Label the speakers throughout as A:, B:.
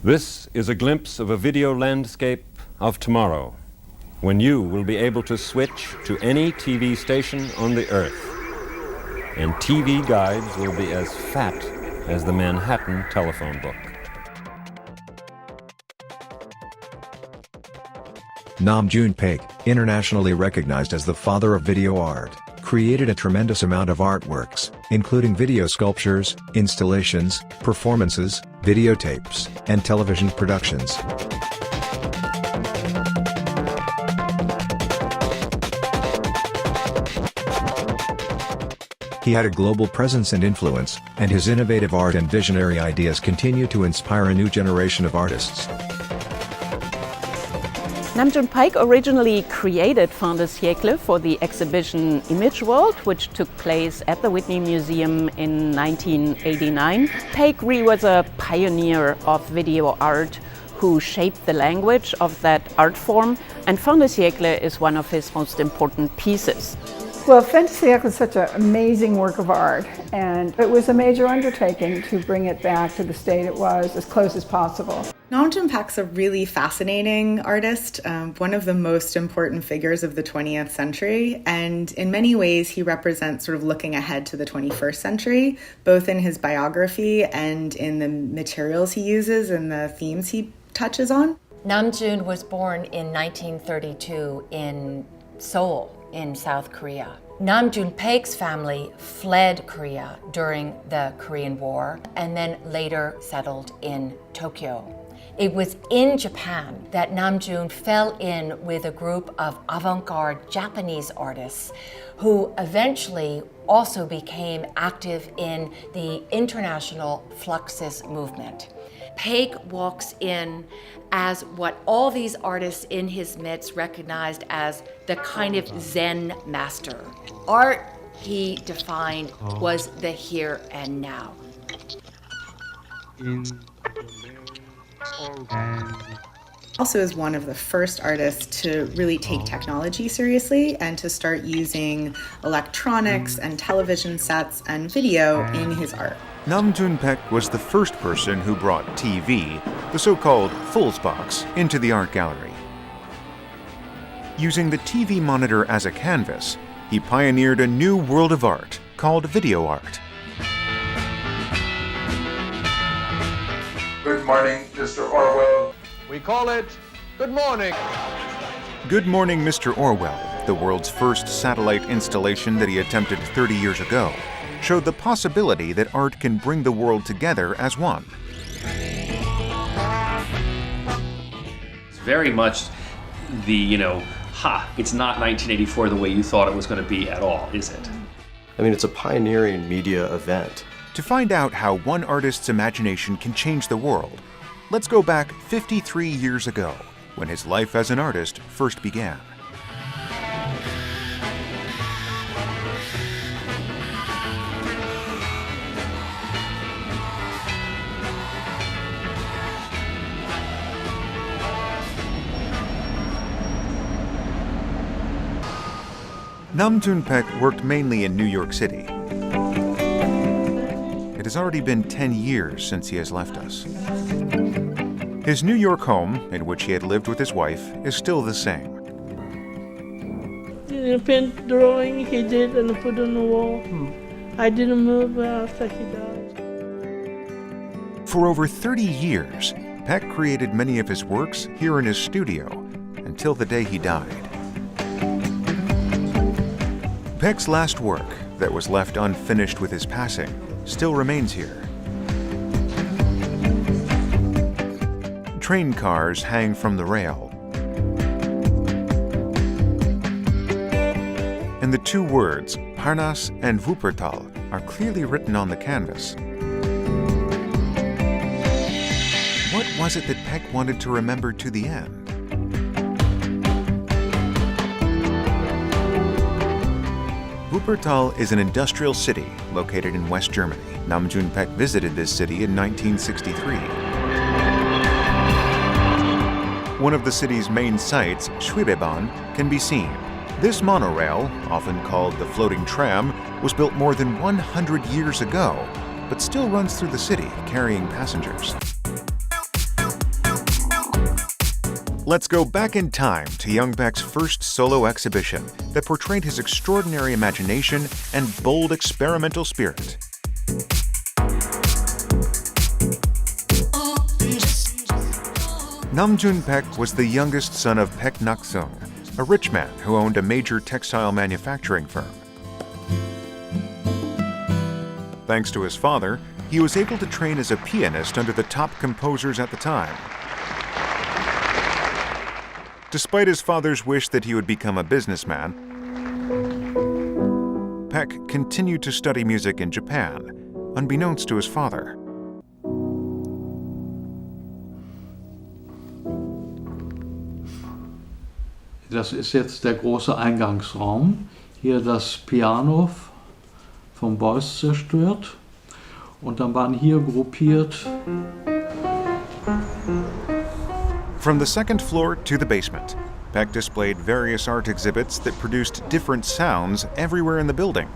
A: This is a glimpse of a video landscape of tomorrow, when you will be able to switch to any TV station on the earth, and TV guides will be as fat as the Manhattan telephone book.
B: June Paik, internationally recognized as the father of video art, created a tremendous amount of artworks, including video sculptures, installations, performances, videotapes, and television productions. He had a global presence and influence, and his innovative art and visionary ideas continue to inspire a new generation of artists.
C: June Paik originally created Fin de Siècle for the exhibition Image World, which took place at the Whitney Museum in 1989. Paik really was a pioneer of video art who shaped the language of that art form, and Fin de Siècle is one of his most important pieces.
D: Well, Fin de Siècle is such an amazing work of art, and it was a major undertaking to bring it back to the state it was as close as possible.
E: June Paik's a really fascinating artist, one of the most important figures of the 20th century, and in many ways he represents sort of looking ahead to the 21st century, both in his biography and in the materials he uses and the themes he touches on.
F: June was born in 1932 in Seoul, in South Korea. June Paik's family fled Korea during the Korean War and then later settled in Tokyo. It was in Japan that June fell in with a group of avant-garde Japanese artists who eventually also became active in the international Fluxus movement. Paik walks in as what all these artists in his midst recognized as the kind of Zen master. Art, he defined, was the here and now.
E: Also is one of the first artists to really take technology seriously and to start using electronics and television sets and video in his art.
G: June Paik was the first person who brought TV, the so-called Fulls box, into the art gallery. Using the TV monitor as a canvas, he pioneered a new world of art called video art.
H: Good morning, Mr. Orwell.
I: We call it Good Morning.
G: Good Morning, Mr. Orwell, the world's first satellite installation that he attempted 30 years ago, showed the possibility that art can bring the world together as one.
J: It's very much the, it's not 1984 the way you thought it was going to be at all, is it?
K: I mean, it's a pioneering media event.
G: To find out how one artist's imagination can change the world, let's go back 53 years ago, when his life as an artist first began. June Paik worked mainly in New York City. It has already been 10 years since he has left us. His New York home, in which he had lived with his wife, is still the same.
L: The paint drawing he did and put on the wall. I didn't move after he died.
G: For over 30 years, Paik created many of his works here in his studio, until the day he died. Paik's last work, that was left unfinished with his passing, still remains here. Train cars hang from the rail, and the two words, Parnasse and Wuppertal, are clearly written on the canvas. What was it that Paik wanted to remember to the end? Wuppertal is an industrial city located in West Germany. June Paik visited this city in 1963. One of the city's main sites, Schwebebahn, can be seen. This monorail, often called the floating tram, was built more than 100 years ago, but still runs through the city carrying passengers. Let's go back in time to young Paik's first solo exhibition that portrayed his extraordinary imagination and bold experimental spirit. June Paik was the youngest son of Paik Naksung, a rich man who owned a major textile manufacturing firm. Thanks to his father, he was able to train as a pianist under the top composers at the time. Despite his father's wish that he would become a businessman, Paik continued to study music in Japan, unbeknownst to his father.
M: Das ist jetzt der große Eingangsraum. Hier das Piano vom Beuys zerstört. Und dann waren hier gruppiert.
G: From the second floor to the basement, Paik displayed various art exhibits that produced different sounds everywhere in the building.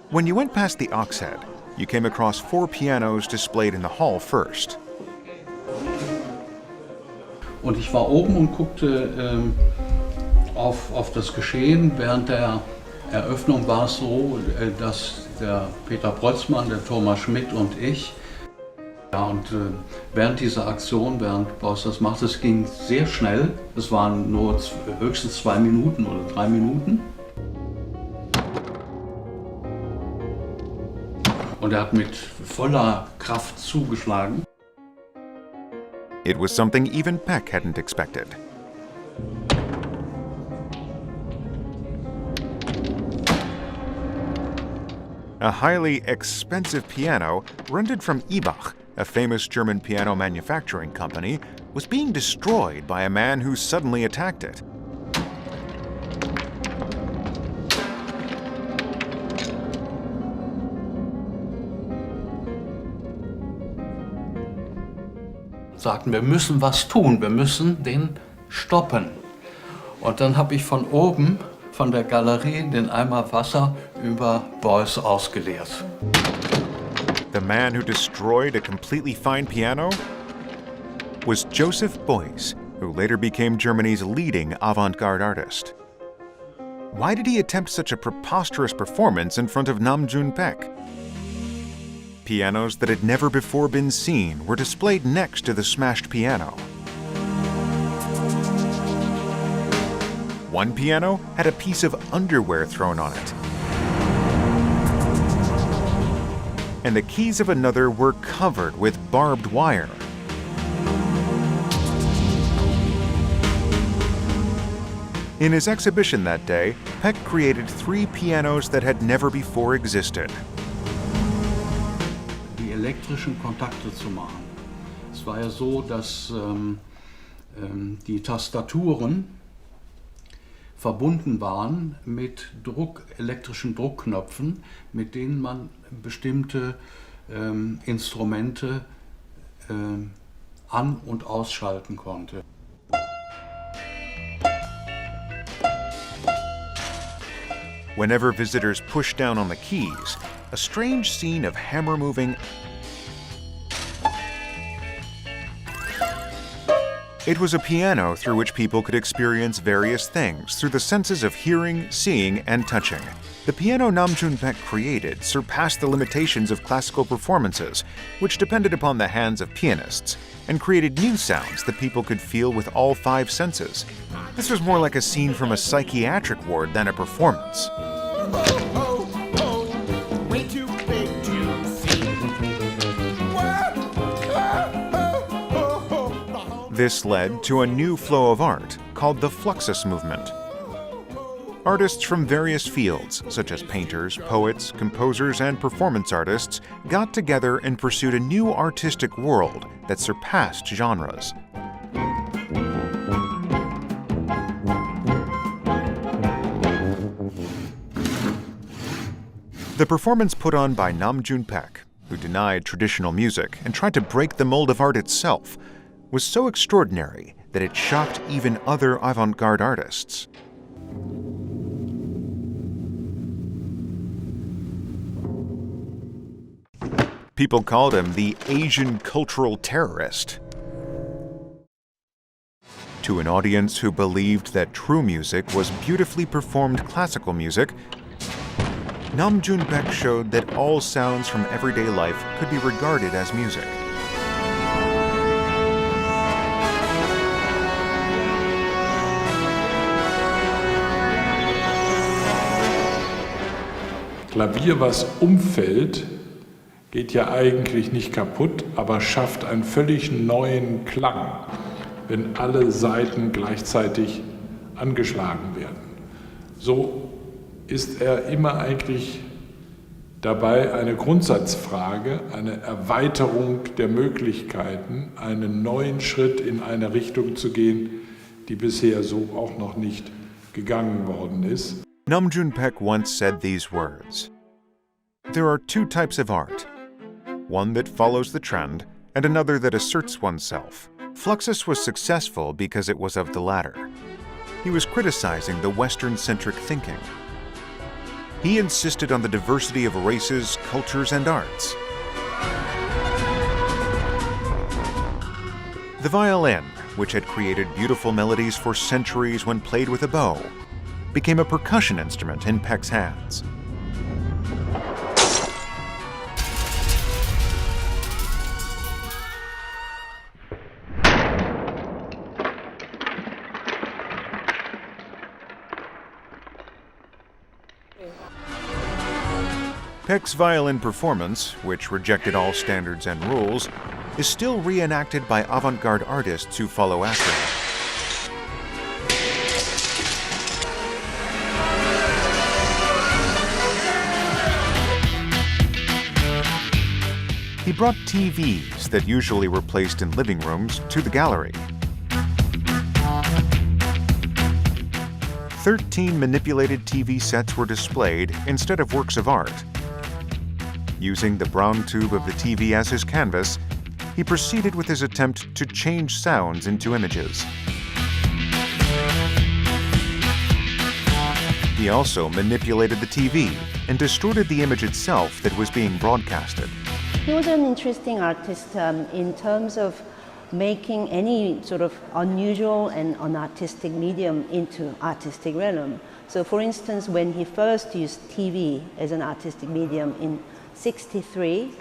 G: When you went past the aux head, you came across 4 pianos displayed in the hall first.
M: Und ich war oben und guckte auf das Geschehen. Während der Eröffnung war es so, dass der Peter Brötzmann, der Thomas Schmidt und ich, während dieser Aktion, während Beuys das machte, es ging sehr schnell. Es waren nur höchstens 2 Minuten oder 3 Minuten. Und er hat mit voller Kraft zugeschlagen.
G: It was something even Paik hadn't expected. A highly expensive piano, rented from Ibach, a famous German piano manufacturing company, was being destroyed by a man who suddenly attacked it.
M: Sagten, wir müssen was tun, wir müssen den stoppen. Und dann habe ich von oben, von der Galerie, den Eimer Wasser über Beuys ausgeleert.
G: The man who destroyed a completely fine piano was Joseph Beuys, who later became Germany's leading avant-garde artist. Why did he attempt such a preposterous performance in front of June Paik? Pianos that had never before been seen were displayed next to the smashed piano. One piano had a piece of underwear thrown on it. And the keys of another were covered with barbed wire. In his exhibition that day, Paik created 3 pianos that had never before existed.
M: Elektrischen Kontakte zu machen. Es war ja so, dass die Tastaturen verbunden waren mit elektrischen Druckknöpfen, mit denen man bestimmte Instrumente an- und ausschalten konnte.
G: Whenever visitors pushed down on the keys, a strange scene of hammer moving. It was a piano through which people could experience various things through the senses of hearing, seeing, and touching. The piano June Paik created surpassed the limitations of classical performances, which depended upon the hands of pianists, and created new sounds that people could feel with all 5 senses. This was more like a scene from a psychiatric ward than a performance. This led to a new flow of art called the Fluxus movement. Artists from various fields, such as painters, poets, composers, and performance artists, got together and pursued a new artistic world that surpassed genres. The performance put on by June Paik, who denied traditional music and tried to break the mold of art itself, was so extraordinary that it shocked even other avant-garde artists. People called him the Asian cultural terrorist. To an audience who believed that true music was beautifully performed classical music, Nam June Paik showed that all sounds from everyday life could be regarded as music.
N: Klavier, was umfällt, geht ja eigentlich nicht kaputt, aber schafft einen völlig neuen Klang, wenn alle Saiten gleichzeitig angeschlagen werden. So ist er immer eigentlich dabei, eine Grundsatzfrage, eine Erweiterung der Möglichkeiten, einen neuen Schritt in eine Richtung zu gehen, die bisher so auch noch nicht gegangen worden ist.
G: Nam June Paik once said these words: "There are two types of art, one that follows the trend and another that asserts oneself. Fluxus was successful because it was of the latter." He was criticizing the Western-centric thinking. He insisted on the diversity of races, cultures, and arts. The violin, which had created beautiful melodies for centuries when played with a bow, became a percussion instrument in Paik's hands. Paik's violin performance, which rejected all standards and rules, is still reenacted by avant-garde artists who follow after him. He brought TVs that usually were placed in living rooms to the gallery. 13 manipulated TV sets were displayed instead of works of art. Using the brown tube of the TV as his canvas, he proceeded with his attempt to change sounds into images. He also manipulated the TV and distorted the image itself that was being broadcasted.
O: He was an interesting artist in terms of making any sort of unusual and unartistic medium into artistic realm. So for instance, when he first used TV as an artistic medium in '63,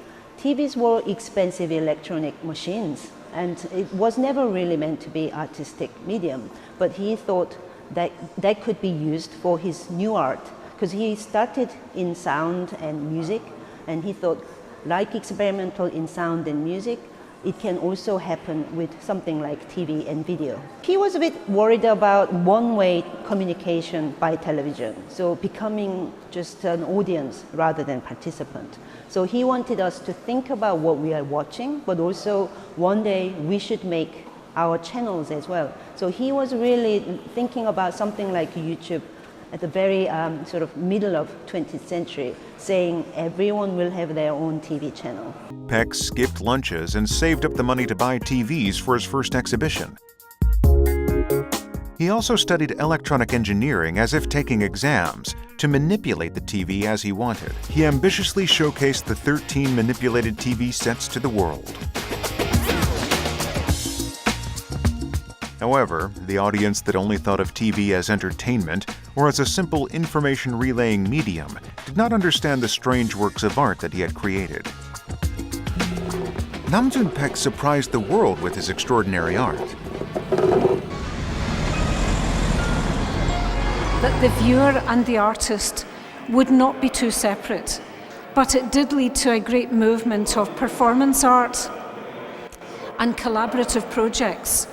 O: TVs were expensive electronic machines, and it was never really meant to be artistic medium. But he thought that that could be used for his new art, because he started in sound and music, and he thought, like experimental in sound and music, it can also happen with something like TV and video. He was a bit worried about one-way communication by television, so becoming just an audience rather than participant. So he wanted us to think about what we are watching, but also one day we should make our channels as well. So he was really thinking about something like YouTube at the very sort of middle of 20th century, saying everyone will have their own TV channel.
G: Paik skipped lunches and saved up the money to buy TVs for his first exhibition. He also studied electronic engineering as if taking exams to manipulate the TV as he wanted. He ambitiously showcased the 13 manipulated TV sets to the world. However, the audience that only thought of TV as entertainment or as a simple information relaying medium did not understand the strange works of art that he had created. Nam June Paik surprised the world with his extraordinary art.
P: That the viewer and the artist would not be too separate, but it did lead to a great movement of performance art and collaborative projects.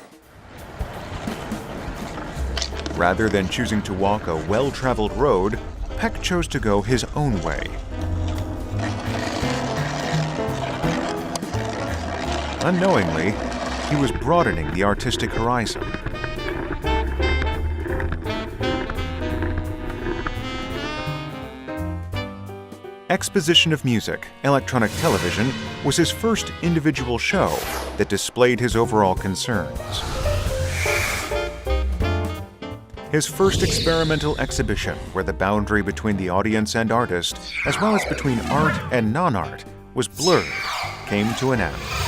G: Rather than choosing to walk a well-traveled road, Paik chose to go his own way. Unknowingly, he was broadening the artistic horizon. Exposition of Music, Electronic Television was his first individual show that displayed his overall concerns. His first experimental exhibition, where the boundary between the audience and artist, as well as between art and non-art, was blurred, came to an end.